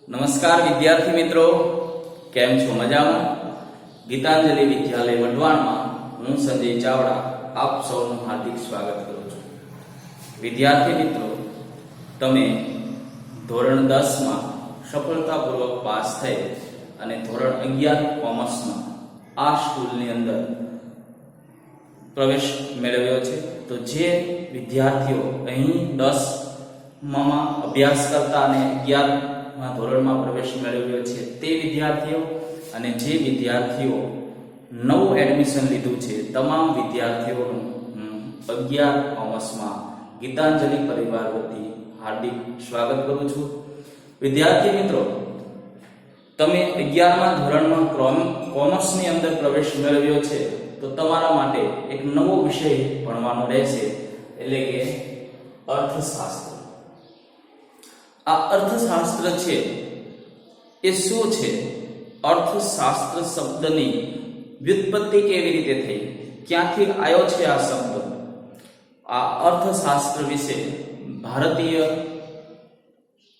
નમસ્કાર વિદ્યાર્થી મિત્રો, કેમ છો? મજામાં? ગીતાંજલિ વિદ્યાલય વઢવાણમાં હું સંજય ચાવડા આપ સૌનું હાર્દિક સ્વાગત કરું છું. વિદ્યાર્થી મિત્રો, તમે ધોરણ 10માં સફળતાપૂર્વક પાસ થઈ અને ધોરણ 11 કોમર્સમાં આ સ્કૂલની અંદર પ્રવેશ મેળવ્યો છે. તો જે વિદ્યાર્થીઓ અહીં 10માં અભ્યાસ કરતા અને 11મા ધોરણમાં પ્રવેશ મેળવ્યો છે તે વિદ્યાર્થીઓ અને જે વિદ્યાર્થીઓ નવું એડમિશન લીધું છે તમામ વિદ્યાર્થીઓનું 11 કોમર્સમાં ગીતાંજલિ પરિવાર વતી હાર્દિક સ્વાગત કરું છું. વિદ્યાર્થી મિત્રો, તમે 11મા ધોરણમાં કોમર્સની અંદર પ્રવેશ મેળવ્યો છે તો તમારા માટે એક નવો વિષય ભણવાનો રહેશે, એટલે કે અર્થશાસ્ત્ર. આ અર્થશાસ્ત્ર છે એ શું છે? અર્થશાસ્ત્ર શબ્દની વ્યુત્પત્તિ કેવી રીતે થઈ, ક્યાંથી આવ્યો છે આ શબ્દ? આ અર્થશાસ્ત્ર વિશે ભારતીય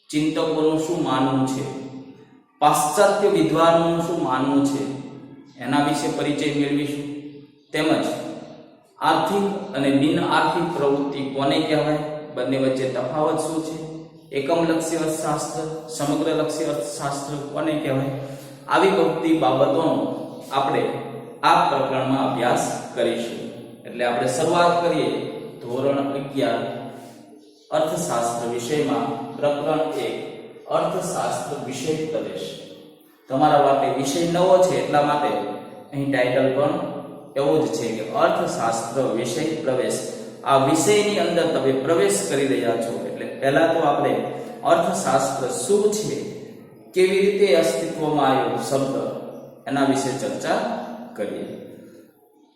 ચિંતકોનું શું માનવું છે, પાશ્ચાત્ય વિદ્વાનોનું શું માનવું છે, એના વિશે પરિચય મેળવીશું. તેમજ આર્થિક અને બિન આર્થિક પ્રવૃત્તિ કોને કહેવાય, બંને વચ્ચે તફાવત શું છે, એકમલક્ષી અર્થશાસ્ત્ર, સમગ્રલક્ષી અર્થશાસ્ત્ર કોને કહેવાય, આવી બધી બાબતોનો આપણે આ પ્રકરણમાં અભ્યાસ કરીશું. એટલે આપણે શરૂઆત કરીએ ધોરણ 11 અર્થશાસ્ત્ર વિષયમાં. પ્રકરણ 1 અર્થશાસ્ત્ર વિષય પ્રવેશ. તમારા માટે વિષય નવો છે એટલા માટે અહીં ટાઇટલ પણ એવું જ છે કે અર્થશાસ્ત્ર વિષય પ્રવેશ. આ વિષયની અંદર તમે પ્રવેશ કરી રહ્યા છો એટલે પહેલા તો આપણે અર્થશાસ્ત્ર શું છે, કેવી રીતે અસ્તિત્વમાં આવ્યો શબ્દ, એના વિશે ચર્ચા કરીએ.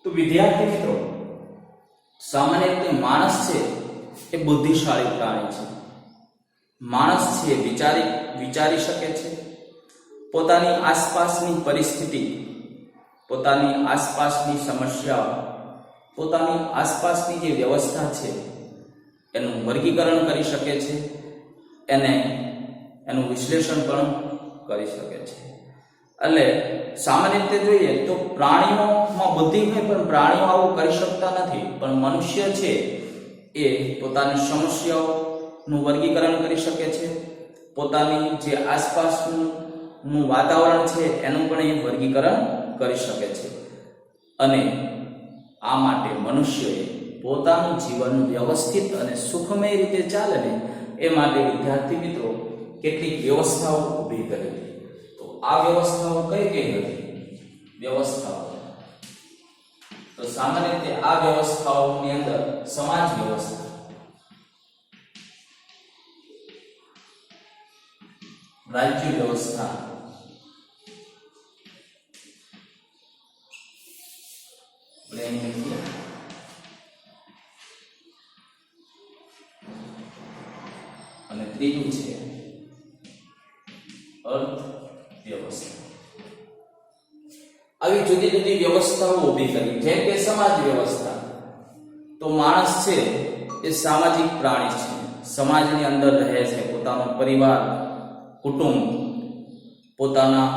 તો વિદ્યાર્થી મિત્રો, સામાન્ય રીતે માણસ છે એ બુદ્ધિશાળી પ્રાણી છે. માણસ છે વિચારી શકે છે, પોતાની આસપાસની પરિસ્થિતિ, પોતાની આસપાસની સમસ્યાઓ, પોતાની આસપાસની જે વ્યવસ્થા છે એનું વર્ગીકરણ કરી શકે છે, એનું વિશ્લેષણ પણ કરી શકે છે. એટલે સામાન્ય રીતે જોઈએ તો પ્રાણીઓમાં બુદ્ધિ હોય પણ પ્રાણીઓ આવું કરી શકતા નથી. પણ મનુષ્ય છે એ પોતાની સમસ્યાઓનું વર્ગીકરણ કરી શકે છે, પોતાની જે આસપાસનું વાતાવરણ છે એનું પણ એ વર્ગીકરણ કરી શકે છે. અને આ માટે મનુષ્યએ પોતાનું જીવન વ્યવસ્થિત અને સુખમય રીતે ચાલે ને એ માટે વિદ્યાર્થી મિત્રો કેટલીક વ્યવસ્થાઓ ઊભી કરી. તો આ વ્યવસ્થાઓ કઈ કઈ હતી? વ્યવસ્થાઓ તો સામાન્ય રીતે આ વ્યવસ્થાઓની અંદર સમાજ વ્યવસ્થા, રાજ્ય વ્યવસ્થા, અને ત્રીજું છે અર્થ વ્યવસ્થા. આવી જુદી જુદી વ્યવસ્થાઓ ઊભી કરી. જેમ કે સમાજ વ્યવસ્થા, તો માણસ છે એ સામાજિક પ્રાણી છે, સમાજની અંદર રહે છે, પોતાનો પરિવાર, કુટુંબ, પોતાના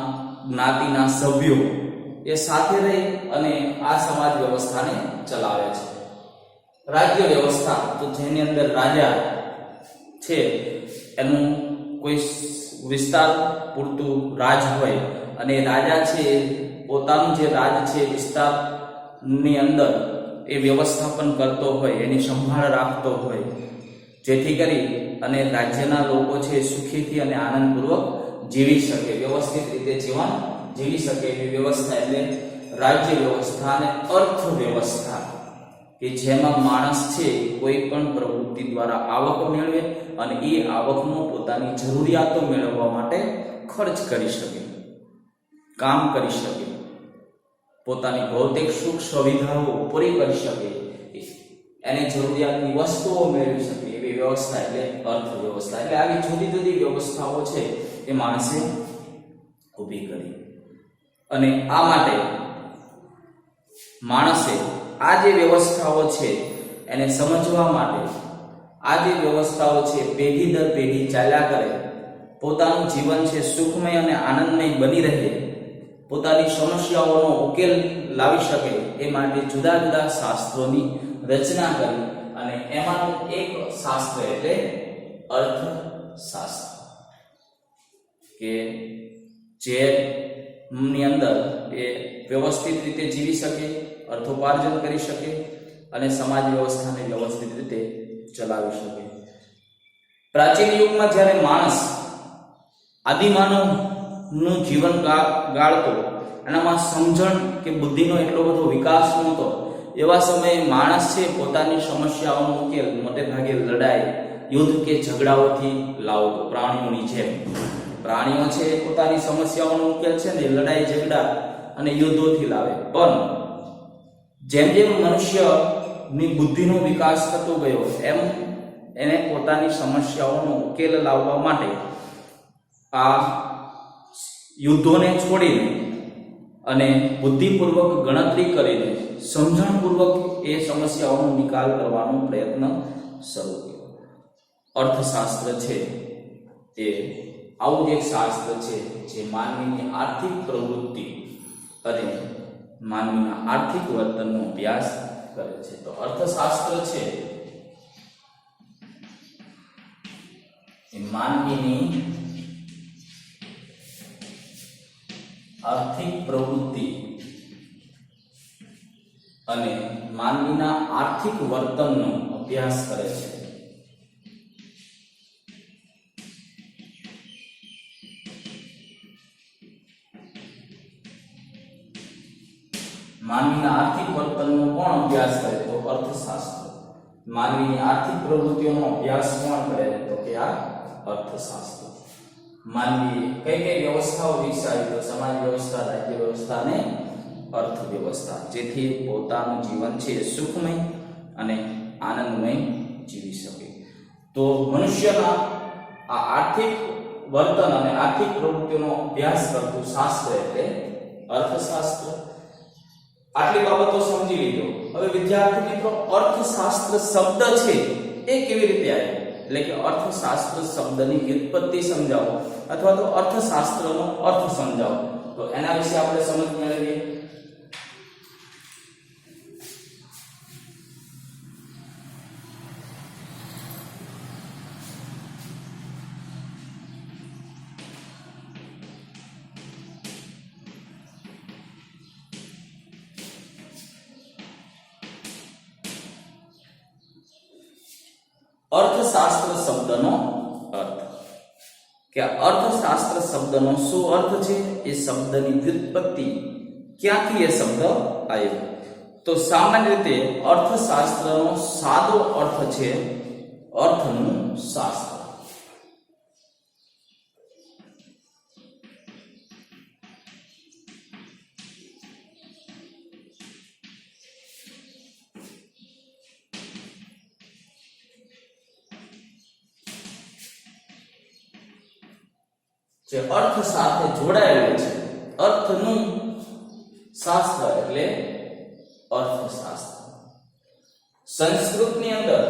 જ્ઞાતિના સભ્યો એ સાથે રહી અને આ સમાજ વ્યવસ્થાને ચલાવે છે. રાજ્ય વ્યવસ્થા, તો જેની અંદર રાજા છે એનું કોઈ વિસ્તાર પૂરતું રાજ હોય અને રાજા છે પોતાનું જે રાજ છે વિસ્તારની અંદર એ વ્યવસ્થાપન કરતો હોય, એની સંભાળ રાખતો હોય, જેથી કરી અને રાજ્યના લોકો છે સુખીથી અને આનંદપૂર્વક જીવી શકે, વ્યવસ્થિત રીતે જીવન જીવી શકે એવી વ્યવસ્થા એટલે રાજ્ય વ્યવસ્થા. અને અર્થ વ્યવસ્થા કે જેમાં માણસ છે કોઈ પણ પ્રવૃત્તિ દ્વારા આવક મેળવે અને એ આવકનો પોતાની જરૂરિયાતો મેળવવા માટે ખર્ચ કરી શકે, કામ કરી શકે, પોતાની ભૌતિક સુખ સુવિધાઓ પૂરી કરી શકે, એને જરૂરિયાતની વસ્તુઓ મેળવી શકે એવી વ્યવસ્થા એટલે અર્થવ્યવસ્થા. એટલે આવી જુદી જુદી વ્યવસ્થાઓ છે એ માણસે ઊભી કરી. અને આ માટે માણસે આ જે વ્યવસ્થાઓ છે એને સમજવા માટે આ જે વ્યવસ્થાઓ છે પેઢી દર પેઢી ચાલ્યા કરે પોતાનું જીવન છે સુખમય અને આનંદમય બની રહે, પોતાની સમસ્યાઓનો ઉકેલ લાવી શકે એ માટે જુદા જુદા શાસ્ત્રોની રચના કરી અને એમાંનું એક શાસ્ત્ર એટલે અર્થશાસ્ત્ર, કે જેની અંદર એ વ્યવસ્થિત રીતે જીવી શકે, અર્થોપાર્જન કરી શકે અને સમાજ વ્યવસ્થાને વ્યવસ્થિત રીતે ચલાવી શકે. પ્રાચીન યુગમાં જ્યારે માણસ આદિમાનવનું જીવન ગાળતો, એનામાં સમજણ કે બુદ્ધિનો એટલો બધો વિકાસ નહોતો, એવા સમયે માણસ છે પોતાની સમસ્યાઓનો ઉકેલ મોટે ભાગે લડાઈ, યુદ્ધ કે ઝઘડાઓથી લાવતો. પ્રાણીઓની જેમ પ્રાણીઓ છે પોતાની સમસ્યાઓનો ઉકેલ છે ને લડાઈ ઝઘડા અને યુદ્ધોથી લાવે. પણ જેમ જેમ મનુષ્યની બુદ્ધિનો વિકાસ થતો ગયો એમ એને પોતાની સમસ્યાઓનો ઉકેલ લાવવા માટે આ યુદ્ધોને છોડીને અને બુદ્ધિપૂર્વક ગણતરી કરીને સમજણપૂર્વક એ સમસ્યાઓનો નિકાલ કરવાનો પ્રયત્ન શરૂ કર્યો. અર્થશાસ્ત્ર છે એ આવું જ એક શાસ્ત્ર છે જે માનવીની આર્થિક પ્રવૃત્તિ અને માનવીના આર્થિક વર્તનનો અભ્યાસ કરે છે. તો અર્થશાસ્ત્ર છે એ માનવીની આર્થિક પ્રવૃત્તિ અને માનવીના આર્થિક વર્તનનો અભ્યાસ કરે છે. માનવીના આર્થિક વર્તનનો કોણ અભ્યાસ કરે? તો અર્થશાસ્ત્ર. માનવીની આર્થિક પ્રવૃત્તિઓનો અભ્યાસ કોણ કરે? તો કે આ અર્થશાસ્ત્ર. માનવી કઈ કઈ વ્યવસ્થાઓ વિકસાવી? તો સમાજ વ્યવસ્થા, રાજ્ય વ્યવસ્થા અને અર્થવ્યવસ્થા, જેથી પોતાનું જીવન છે સુખમય અને આનંદમય જીવી શકે. તો મનુષ્યના આ આર્થિક વર્તન અને આર્થિક પ્રવૃત્તિઓનો અભ્યાસ કરતું શાસ્ત્ર એટલે અર્થશાસ્ત્ર. આટલી બાબતો સમજી લીધો. હવે વિદ્યાર્થી મિત્રો, અર્થશાસ્ત્ર શબ્દ છે એ કેવી રીતે આવ્યો? એટલે કે અર્થશાસ્ત્ર શબ્દની વ્યુત્પત્તિ સમજાવો અથવા તો અર્થશાસ્ત્રનો અર્થ સમજાવો. તો એના વિશે આપણે સમજ મેળવીએ. અર્થશાસ્ત્ર શબ્દનો અર્થ, કે અર્થશાસ્ત્ર શબ્દનો શું અર્થ છે, એ શબ્દની વ્યુત્પત્તિ, ક્યાંથી એ શબ્દ આવ્યો? તો સામાન્ય રીતે અર્થશાસ્ત્રનો સાદો અર્થ છે અર્થનું શાસ્ત્ર. જે અર્થ સાથે જોડાયેલું છે, અર્થનું શાસ્ત્ર એટલે અર્થશાસ્ત્ર. સંસ્કૃતની અંદર,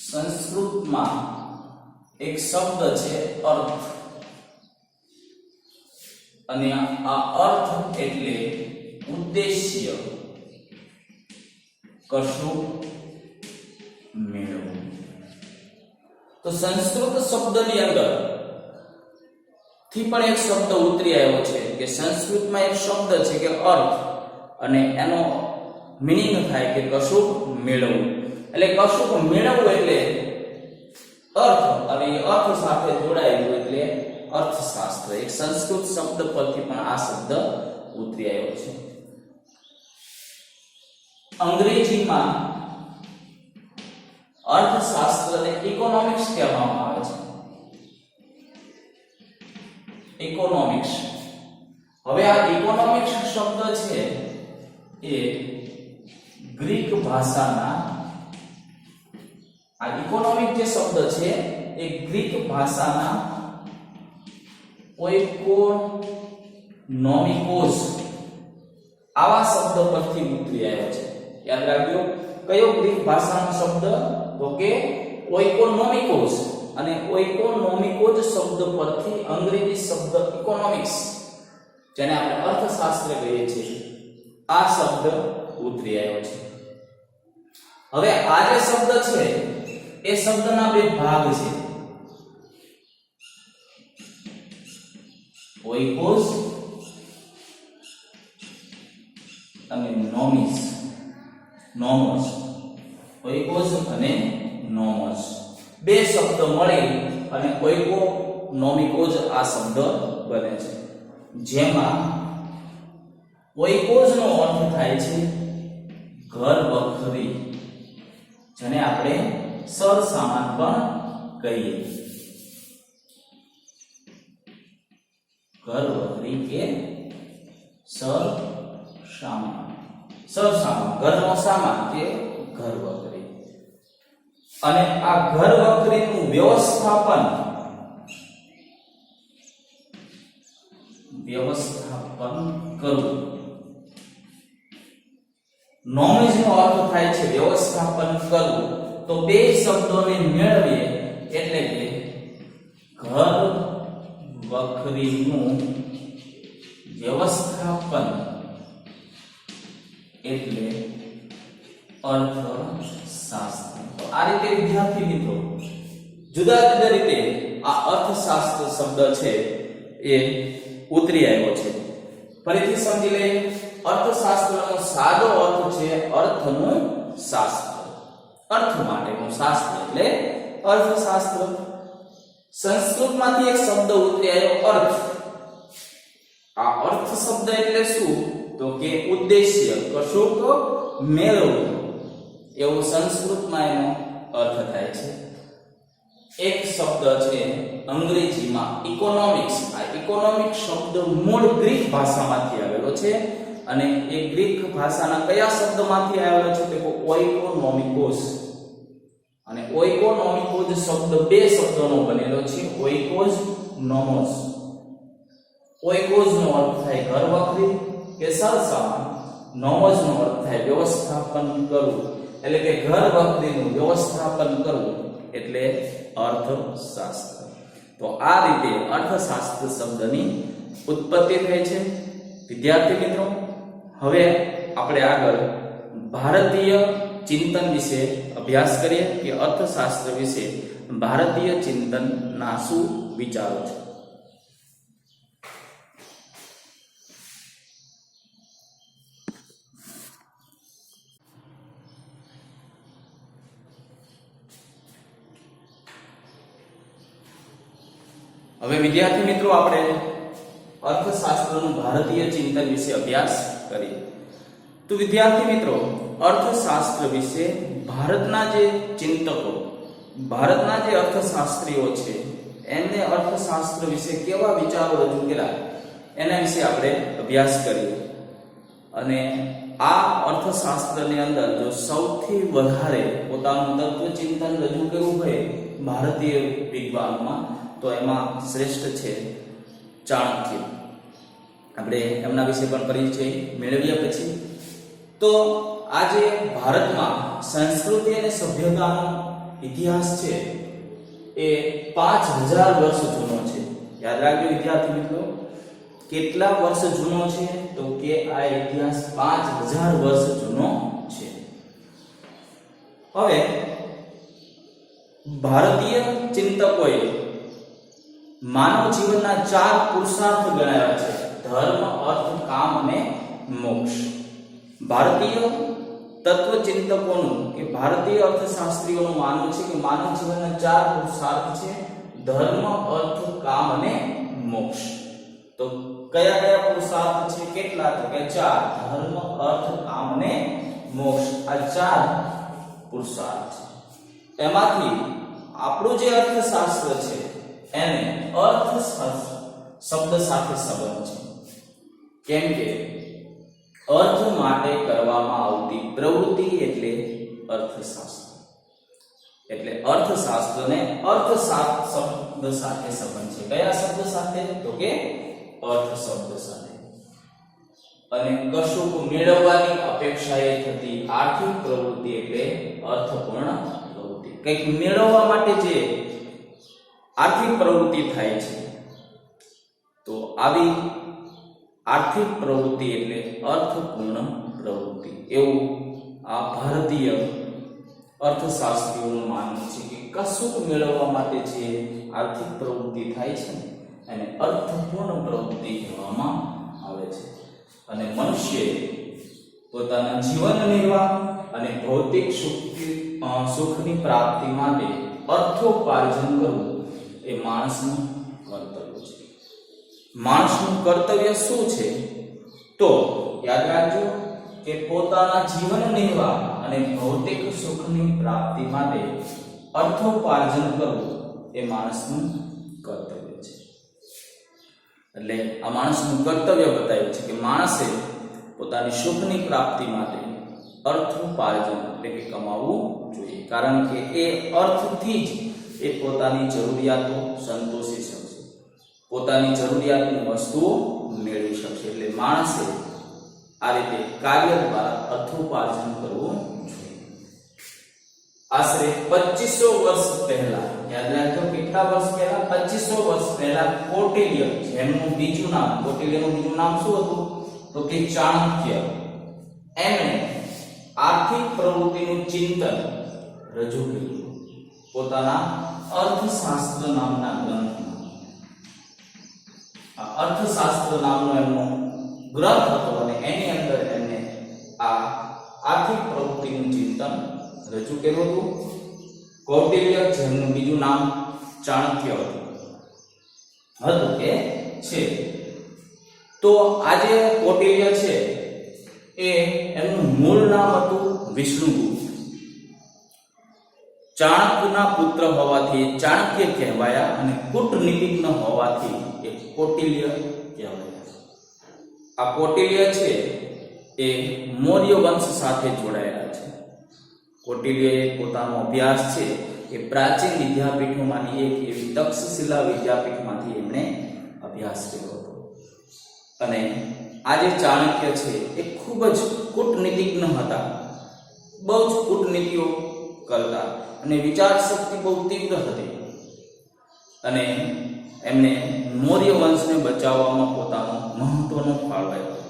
સંસ્કૃતમાં એક શબ્દ છે અર્થ, અને આ અર્થ એટલે ઉદ્દેશ્ય, કશું મેળવવું. તો સંસ્કૃત શબ્દની અંદર થી પણ એક શબ્દ ઉતરી આવ્યો છે કે સંસ્કૃતમાં એક શબ્દ છે કે અર્થ, અને એનો મીનિંગ થાય કે કશુંક મેળવવું. એટલે કશુંક મેળવવું એટલે અર્થ, અને એ અર્થ સાથે જોડાયેલું એટલે અર્થશાસ્ત્ર. એક સંસ્કૃત શબ્દ પરથી પણ આ શબ્દ ઉતરી આવ્યો છે. અંગ્રેજીમાં અર્થશાસ્ત્રને ઇકોનોમિક્સ કહેવામાં આવે છે. ઇકોનોમિક્સ. હવે આ ઇકોનોમિક્સ શબ્દ છે એ ગ્રીક ભાષાના, આ ઇકોનોમિક જે શબ્દ છે એ ગ્રીક ભાષાના ઓઇકોનોમિકોસ આવા શબ્દ પરથી ઉતરી આવ્યો છે. યાદ રાખજો, કયો ગ્રીક ભાષાનો શબ્દ? તો કે ઓઇકોનોમિકોસ. અને ઓઇકોનોમિકોઝ શબ્દ પરથી અંગ્રેજી શબ્દ ઇકોનોમિક્સ, જેને આપણે અર્થશાસ્ત્ર કહીએ છીએ, આ શબ્દ ઉતરી આવ્યો છે. હવે આ જે શબ્દ છે એ શબ્દના બે ભાગ છે, ઓઇકોઝ અને નોમિસ. ઓઇકોઝ અને નોમોસ બે શબ્દ મળી અને ઓઇકોનોમિકોઝ આ શબ્દ બને છે, જેમાં ઓઇકોઝ નો અર્થ થાય છે ઘર વખરી, જેને આપણે સરસામાન પણ કહીએ. ઘર વખરી કે સરસામાન, ઘરનો સામાન કે ઘર વખરી. અને આ ઘર વખરીનું વ્યવસ્થાપન કરવું. નોમિઝનો અર્થ થાય છે વ્યવસ્થાપન કરવું. તો બે શબ્દોને મેળવીએ એટલે કે ઘર વખરીનું વ્યવસ્થાપન એટલે અર્થશાસ્ત્ર. તો આ રીતે વિદ્યાર્થી મિત્રો જુદા જુદા રીતે આ અર્થશાસ્ત્ર શબ્દ છે એ ઉતરી આવ્યો છે. ફરીથી સમજી લઈએ. અર્થશાસ્ત્રનો સાદો અર્થ છે અર્થનું શાસ્ત્ર. અર્થ માટેનું શાસ્ત્ર એટલે અર્થશાસ્ત્ર. સંસ્કૃતમાંથી એક શબ્દ ઉતરી આવ્યો અર્થ. આ અર્થ શબ્દ એટલે શું? તો કે ઉદ્દેશ્ય, કશુંક મેળવવું, એવો સંસ્કૃતમાં એનો અર્થ થાય છે. એક શબ્દ છે અંગ્રેજીમાં ઇકોનોમિક્સ. આ ઇકોનોમિક્સ શબ્દ મૂળ ગ્રીક ભાષામાંથી આવેલો છે અને એ ગ્રીક ભાષાના કયા શબ્દમાંથી આવેલો છે? તો ઓઇકોનોમિકોસ. અને ઓઇકોનોમિકોઝ શબ્દ બે શબ્દોનો બનેલો છે, ઓઇકોઝ, નોમોસ. ઓઇકોઝ નો અર્થ થાય ઘર વખરી કે સરસામાન, નોમોસ નો અર્થ થાય વ્યવસ્થાપન કરવું, એટલે કે ઘર વખરીનું વ્યવસ્થાપન કરવું એટલે અર્થશાસ્ત્ર. તો આ રીતે અર્થશાસ્ત્ર શબ્દની ઉત્પત્તિ થઈ છે. વિદ્યાર્થી મિત્રો, હવે આપણે આગળ ભારતીય ચિંતન વિશે અભ્યાસ કરીએ કે અર્થશાસ્ત્ર વિશે ભારતીય ચિંતનના શું વિચારો છે. હવે વિદ્યાર્થી મિત્રો આપણે અર્થશાસ્ત્રનું ભારતીય ચિંતન વિશે અભ્યાસ કરીએ. તો વિદ્યાર્થી મિત્રો, અર્થશાસ્ત્ર વિશે ભારતના જે ચિંતકો, ભારતના જે અર્થશાસ્ત્રીઓ છે, એમને અર્થશાસ્ત્ર વિશે કેવા વિચારો રજૂ કર્યા એના વિશે આપણે અભ્યાસ કરીએ. અને આ અર્થશાસ્ત્રની અંદર જો સૌથી વધારે પોતાનું તત્વચિંતન રજૂ કર્યું હોય ભારતીય વિદ્વાનોમાં, તો એમાં શ્રેષ્ઠ છે ચાણક્ય. આપણે એમના વિશે પણ પરિચય મેળવ્યા પછી તો આજે ભારતમાં સંસ્કૃતિ અને સભ્યતાનો ઇતિહાસ છે એ 5000 વર્ષ જૂનો છે. યાદ રાખજો વિદ્યાર્થી મિત્રો, કેટલા વર્ષ જૂનો છે? તો કે આ ઇતિહાસ 5000 વર્ષ જૂનો છે. હવે ભારતીય ચિંતકોએ માનવ જીવનના 4 પુરુષાર્થ ગણાવ્યા છે: ધર્મ, અર્થ, કામ અને મોક્ષ. ભારતીય તત્વચિંતકોનું કે ભારતીય અર્થશાસ્ત્રીઓનું માનવું છે કે માનવ જીવનના 4 પુરુષાર્થ છે: ધર્મ, અર્થ, કામ અને મોક્ષ. તો કયા કયા પુરુષાર્થ છે? કેટલા? તો કે 4: ધર્મ, અર્થ, કામ અને મોક્ષ. આ 4 પુરુષાર્થ છે. એમાંથી આપણું જે અર્થશાસ્ત્ર છે એને અર્થશાસ્ત્ર શબ્દ સાથે સંબંધ છે. કેમ કે અર્થ માટે કરવામાં આવતી પ્રવૃત્તિ એટલે અર્થશાસ્ત્ર. એટલે અર્થશાસ્ત્રને અર્થશાસ્ત્ર શબ્દ સાથે સંબંધ છે. કયા શબ્દ સાથે? તો કે અર્થ શબ્દ સાથે. અને કશુંક મેળવવાની અપેક્ષાએ થતી આર્થિક પ્રવૃત્તિ એટલે અર્થપૂર્ણ પ્રવૃત્તિ. કંઈક મેળવવા માટે જે આર્થિક પ્રવૃત્તિ થાય છે. તો આવી આર્થિક પ્રવૃત્તિ એટલે અર્થપૂર્ણ પ્રવૃત્તિ એવું આ ભારતીય અર્થશાસ્ત્રીઓનું માનવું છે કે કશું મેળવવા માટે જે આર્થિક પ્રવૃત્તિ થાય છે એને અર્થપૂર્ણ પ્રવૃત્તિ કહેવામાં આવે છે. અને મનુષ્ય પોતાના જીવન નિર્વાહ અને ભૌતિક સુખની પ્રાપ્તિ માટે અર્થોપાર્જન કરવું એ માણસનું કર્તવ્ય છે. માણસનું કર્તવ્ય શું છે? તો યાદ રાખજો કે પોતાના જીવન નિર્વાહ અને ભૌતિક સુખની પ્રાપ્તિ માટે અર્થોપાર્જન કરવું એ માણસનું કર્તવ્ય છે. એટલે આ માણસનું કર્તવ્ય બતાવ્યું છે કે માણસે પોતાની સુખની પ્રાપ્તિ માટે અર્થોપાર્જન એટલે કે કમાવવું જોઈએ, કારણ કે એ અર્થથી જ એ પોતાની જરૂરિયાતો સંતોષી શકશે, પોતાની જરૂરિયાતની વસ્તુઓ મેળવી શકશે. એટલે માણસે આ રીતે કાર્ય દ્વારા અર્થોપાર્જન કરવું જોઈએ. આશરે 2500 વર્ષ પહેલા, યાદ રાખજો કેટલા વર્ષ પહેલા? 2500 વર્ષ પહેલા કૌટિલ્ય, જેમનું બીજું નામ, કૌટિલ્યનું બીજું નામ શું હતું? તો કે ચાણક્ય, એમણે આર્થિક પ્રવૃત્તિનું ચિંતન રજૂ કર્યું પોતાના અર્થશાસ્ત્ર નામના ગ્રંથમાં. આ અર્થશાસ્ત્ર નામનો એમનો ગ્રંથ હતો અને એની અંદર એમને આ આર્થિક પ્રવૃત્તિનું ચિંતન રજૂ કર્યું હતું. કૌટિલ્ય, જેમનું બીજું નામ ચાણક્ય હતું કે છે. તો આજે કૌટિલ્ય છે એ એમનું મૂળ નામ હતું વિષ્ણુગુપ્ત. ચાણક્યના પુત્ર હોવાથી ચાણક્ય કહેવાયા અને કૂટનીતિજ્ઞ હોવાથી એ કૌટિલ્ય કહેવાયા. આ કૌટિલ્ય છે એ મૌર્ય વંશ સાથે જોડાયેલા છે. કૌટિલ્યએ પોતાનો અભ્યાસ છે એ પ્રાચીન વિદ્યાપીઠોમાંની એક એવી તક્ષશિલા વિદ્યાપીઠમાંથી એમણે અભ્યાસ કર્યો હતો. અને આજે ચાણક્ય છે એ ખૂબ જ કૂટનીતિજ્ઞ હતા, બહુ જ કૂટનીતિઓ કરતા અને વિચાર શક્તિ બહુ તીવ્ર હતી. અને એમણે મૌર્ય વંશને બચાવવામાં પોતાનો મહત્વનો ફાળો આપ્યો.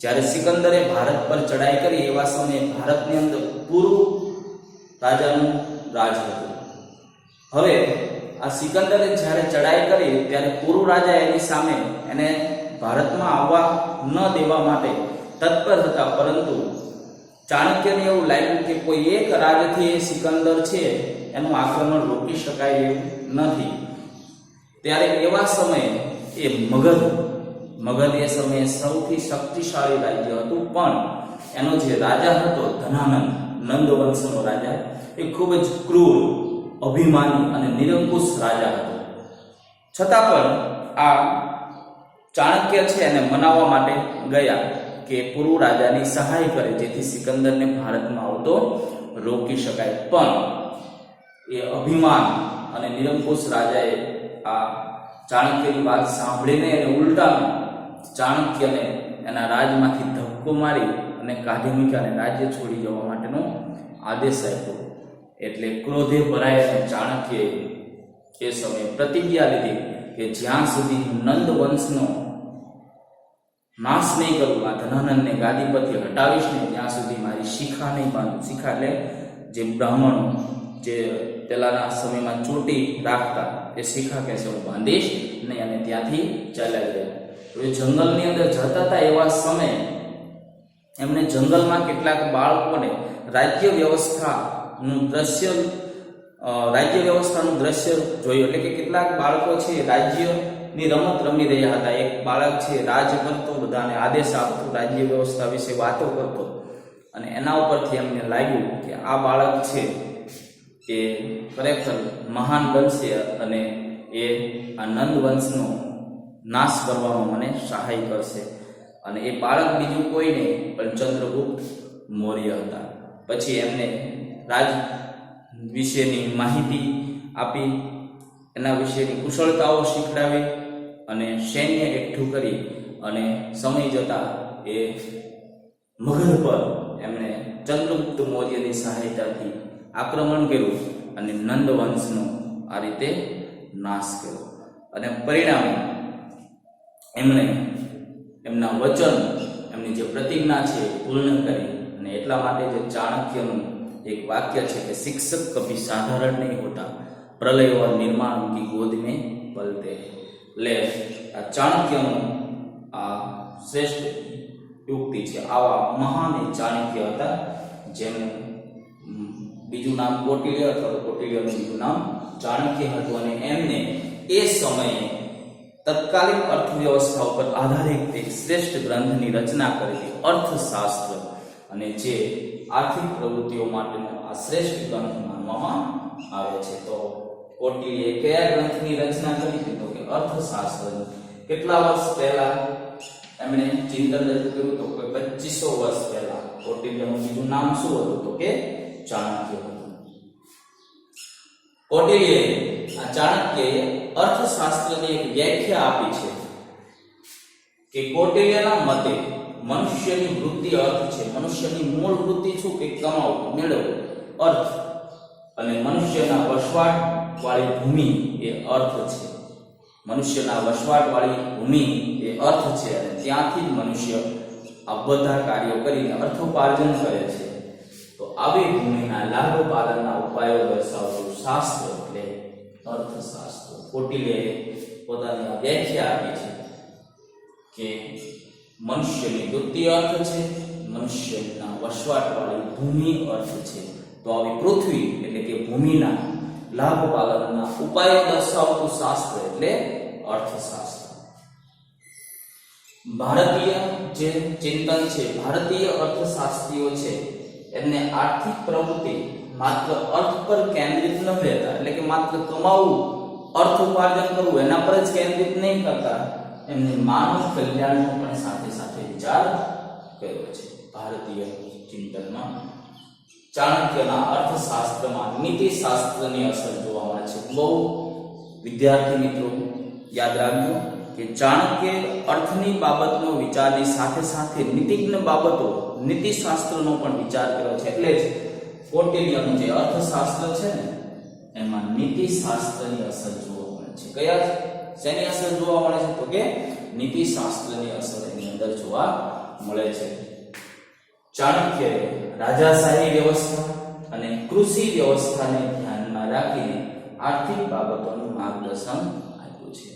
જ્યારે સિકંદરે ભારત પર ચડાઈ કરી એવા સમયે ભારતની અંદર પૂર્વ રાજાનું રાજ હતું. હવે આ સિકંદરે જ્યારે ચડાઈ કરી ત્યારે પૂર્વ રાજા એની સામે એને ભારતમાં આવવા ન દેવા માટે તત્પર હતા, પરંતુ ચાણક્યને એવું લાગ્યું કે કોઈ એક રાજથી એ સિકંદર છે એનું આક્રમણ રોકી શકાય એવું નથી. ત્યારે એવા સમયે એ મગધ એ સમયે સૌથી શક્તિશાળી રાજ્ય હતું, પણ એનો જે રાજા હતો ધનાનંદ, નંદ વંશનો રાજા, એ ખૂબ જ ક્રૂર, અભિમાની અને નિરંકુશ રાજા હતો. છતાં પણ આ ચાણક્ય છે એને મનાવવા માટે ગયા કે પૂર્વ રાજાની સહાય કરે જેથી સિકંદરને ભારતમાં આવતો રોકી શકાય. પણ એ અભિમાન અને નિરંકુશ રાજાએ આ ચાણક્યની વાત સાંભળીને એને ઉલટાનું ચાણક્યને એના રાજમાંથી ધક્કો મારી અને કાઢી મૂક્યા અને રાજ્ય છોડી જવા માટેનો આદેશ આપ્યો. એટલે ક્રોધે ભરાયેલા ચાણક્યએ એ સમયે પ્રતિજ્ઞા લીધી કે જ્યાં સુધી નંદ વંશનો નાશ નહીં કરું, આ ધનાનંદને ગાદી પરથી હટાવીશ નહીં, ત્યાં સુધી મારી શિખા નહીં બાંધું. શિખા એટલે જે બ્રાહ્મણો જે પેલાના સમયમાં ચોટી રાખતા એ શિખા કહેશે, હું બાંધીશ નહીં. અને ત્યાંથી ચાલ્યા ગયા. એ જંગલની અંદર જતા હતા એવા સમયે એમને જંગલમાં કેટલાક બાળકોને રાજ્ય વ્યવસ્થાનું દ્રશ્ય જોયું. એટલે કે કેટલાક બાળકો છે રાજ્યની રમત રમી રહ્યા હતા. એક બાળક છે રાજ કરતો, બધાને આદેશ આપતો, રાજ્ય વ્યવસ્થા વિશે વાતો કરતો. અને એના ઉપરથી એમને લાગ્યું કે આ બાળક છે એ ખરેખર મહાન બનશે અને એ આ નંદ વંશનો નાશ કરવામાં મને સહાય કરશે. અને એ બાળક બીજું કોઈ નહીં પણ ચંદ્રગુપ્ત મૌર્ય હતા. પછી એમને રાજ વિશેની માહિતી આપી, એના વિશેની કુશળતાઓ શીખડાવી અને સૈન્ય એકઠું કરી અને સમય જતા એ મગધ પર એમણે ચંદ્રગુપ્ત મૌર્યની સહાયતાથી આક્રમણ કર્યું અને નંદ વંશનો આ રીતે નાશ કર્યો અને પરિણામે એમણે એમના વચન, એમની જે પ્રતિજ્ઞા છે એ પૂર્ણ કરી. અને એટલા માટે જે ચાણક્યનું એક વાક્ય છે કે શિક્ષક કભી સાધારણ નહીં હોતા, પ્રલય ઓર નિર્માણ ઉનકી ગોદ में पलते हैं. એટલે આ ચાણક્યનું આ શ્રેષ્ઠ યુક્તિ છે. આવા મહાન ચાણક્ય હતા જેમનું બીજું નામ કૌટિલ્ય અથવા કૌટિલ્યનું બીજું નામ ચાણક્ય હતું. અને એમને એ સમયે તત્કાલીન અર્થવ્યવસ્થા ઉપર આધારિત એક શ્રેષ્ઠ ગ્રંથની રચના કરી, અર્થશાસ્ત્ર, અને જે આર્થિક પ્રવૃત્તિઓ માટેનો આ શ્રેષ્ઠ ગ્રંથ માનવામાં આવે છે. તો કૌટિલ્યે કયા ગ્રંથની રચના કરી હતી? તો કે અર્થશાસ્ત્ર. કેટલા વર્ષ પહેલા એમણે ચિંતન રજૂ કર્યું? તો કે 2500 વર્ષ પહેલા. કૌટિલ્યનું બીજું નામ શું હતું? તો કે ચાણક્ય હતું. કૌટિલ્યએ આ ચાણક્યએ અર્થશાસ્ત્રની એક વ્યાખ્યા આપી છે કે કૌટિલ્યના મતે મનુષ્યની વૃત્તિ અર્થ છે. મનુષ્યની મૂળ વૃત્તિ શું? કે કમાવું, મેળવવું, અર્થ. અને મનુષ્યના વસવાટ વાળી ભૂમિ એ અર્થ છે. મનુષ્યના વસવાટ વાળી ભૂમિ એ અર્થ છે અને ત્યાંથી જ મનુષ્ય આ બધા કાર્યો કરીને અર્થોપાર્જન કરે છે. તો આવી ભૂમિના લાભ પાલનના ઉપાયો દર્શાવતું શાસ્ત્ર એટલે અર્થશાસ્ત્ર. કૌટિલ્યએ પોતાની આ વ્યાખ્યા આપી છે કે મનુષ્યની વૃત્તિ અર્થ છે, મનુષ્યના વસવાટવાળી ભૂમિ અર્થ છે. તો આવી પૃથ્વી એટલે કે ભૂમિના લાભ પાલનના ઉપાયો દર્શાવતું શાસ્ત્ર એટલે અર્થશાસ્ત્ર. ભારતીય જે ચિંતન છે, ભારતીય અર્થશાસ્ત્રીઓ છે, એમને આર્થિક પ્રવૃત્તિ માત્ર અર્થ પર કેન્દ્રિત ન રહેતા, એટલે કે માત્ર કમાવું, અર્થ ઉપાર્જન કરવું એના પર જ કેન્દ્રિત નહીં કરતા, એમને માનવ કલ્યાણનો પણ સાથે સાથે વિચાર કર્યો છે. ભારતીય ચિંતનમાં ચાણક્યના અર્થશાસ્ત્રમાં નીતિશાસ્ત્રની અસર જોવા મળે છે. બહુ વિદ્યાર્થી મિત્રો યાદ રાખજો કે ચાણક્ય અર્થની બાબતનો વિચારની સાથે સાથે નીતિજ્ઞ બાબતો, નીતિશાસ્ત્રનો પણ વિચાર કર્યો છે. એટલે જ કૌટિલ્યનું જે અર્થશાસ્ત્ર છે ને એમાં નીતિશાસ્ત્રની અસર જોવા મળે છે. કયા શેની અસર જોવા મળે છે? તો કે નીતિશાસ્ત્રની અસર એની અંદર જોવા મળે છે. ચાણક્યએ રાજાશાહી વ્યવસ્થા અને કૃષિ વ્યવસ્થાને ધ્યાનમાં રાખીને આર્થિક બાબતોનું માર્ગદર્શન આપ્યું છે.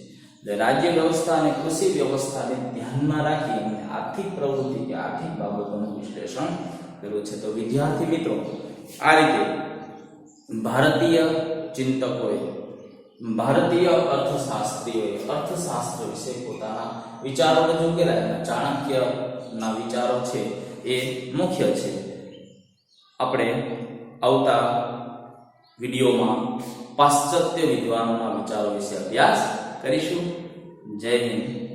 રાજ્ય વ્યવસ્થા અને કૃષિ વ્યવસ્થાને ધ્યાનમાં રાખીને આર્થિક પ્રવૃત્તિ કે આર્થિક બાબતોનું વિશ્લેષણ કર્યું છે. તો વિદ્યાર્થી મિત્રો આ રીતે ભારતીય ચિંતકોએ, ભારતીય અર્થશાસ્ત્રીઓએ અર્થશાસ્ત્ર વિશે પોતાના વિચારો રજૂ કર્યા. ચાણક્યના વિચારો છે એ મુખ્ય છે. આપણે આવતા વિડીયોમાં પાશ્ચાત્ય વિદ્વાનોના વિચારો વિશે અભ્યાસ કરીશું. જય હિન્દ.